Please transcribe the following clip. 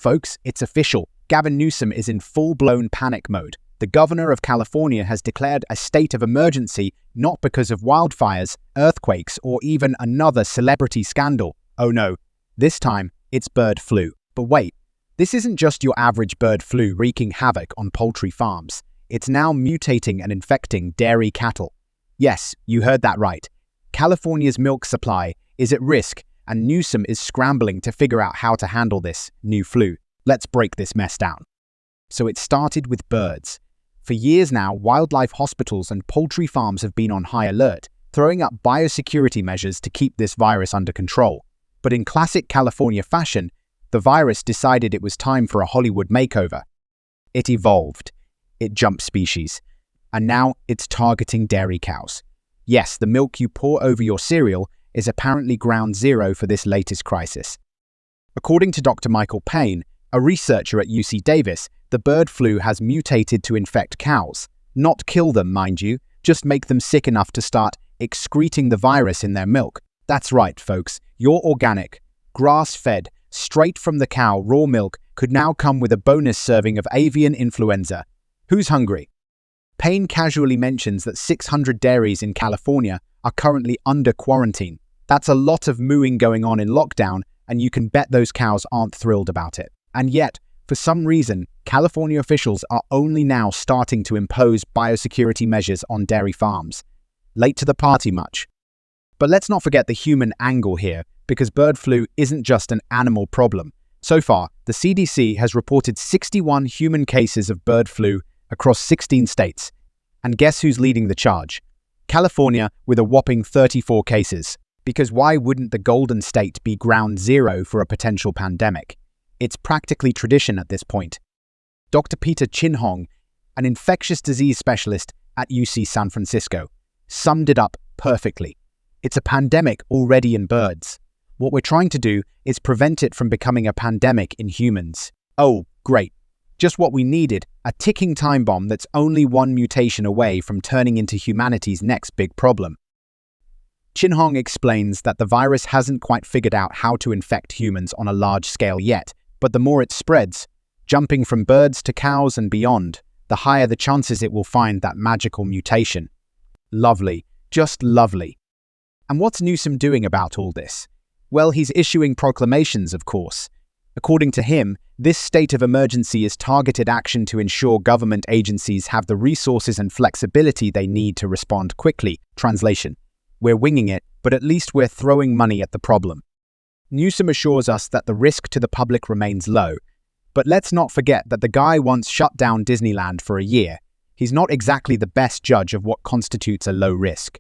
Folks, it's official. Gavin Newsom is in full-blown panic mode. The governor of California has declared a state of emergency not because of wildfires, earthquakes, or even another celebrity scandal. Oh no, this time it's bird flu. But wait, this isn't just your average bird flu wreaking havoc on poultry farms. It's now mutating and infecting dairy cattle. Yes, you heard that right. California's milk supply is at risk, and Newsom is scrambling to figure out how to handle this new flu. Let's break this mess down. So it started with birds. For years now, wildlife hospitals and poultry farms have been on high alert, throwing up biosecurity measures to keep this virus under control. But in classic California fashion, the virus decided it was time for a Hollywood makeover. It evolved. It jumped species. And now it's targeting dairy cows. Yes, the milk you pour over your cereal is apparently ground zero for this latest crisis. According to Dr. Michael Payne, a researcher at UC Davis, the bird flu has mutated to infect cows. Not kill them, mind you, just make them sick enough to start excreting the virus in their milk. That's right, folks. Your organic, grass-fed, straight from the cow raw milk could now come with a bonus serving of avian influenza. Who's hungry? Payne casually mentions that 600 dairies in California are currently under quarantine. That's a lot of mooing going on in lockdown, and you can bet those cows aren't thrilled about it. And yet, for some reason, California officials are only now starting to impose biosecurity measures on dairy farms. Late to the party much? But let's not forget the human angle here, because bird flu isn't just an animal problem. So far, the CDC has reported 61 human cases of bird flu across 16 states. And guess who's leading the charge? California, with a whopping 34 cases. Because why wouldn't the Golden State be ground zero for a potential pandemic? It's practically tradition at this point. Dr. Peter Chin-Hong, an infectious disease specialist at UC San Francisco, summed it up perfectly. It's a pandemic already in birds. What we're trying to do is prevent it from becoming a pandemic in humans. Oh, great. Just what we needed, a ticking time bomb that's only one mutation away from turning into humanity's next big problem. Chin-Hong explains that the virus hasn't quite figured out how to infect humans on a large scale yet, but the more it spreads, jumping from birds to cows and beyond, the higher the chances it will find that magical mutation. Lovely. Just lovely. And what's Newsom doing about all this? Well, he's issuing proclamations, of course. According to him, this state of emergency is targeted action to ensure government agencies have the resources and flexibility they need to respond quickly. Translation: we're winging it, but at least we're throwing money at the problem. Newsom assures us that the risk to the public remains low. But let's not forget that the guy once shut down Disneyland for a year. He's not exactly the best judge of what constitutes a low risk.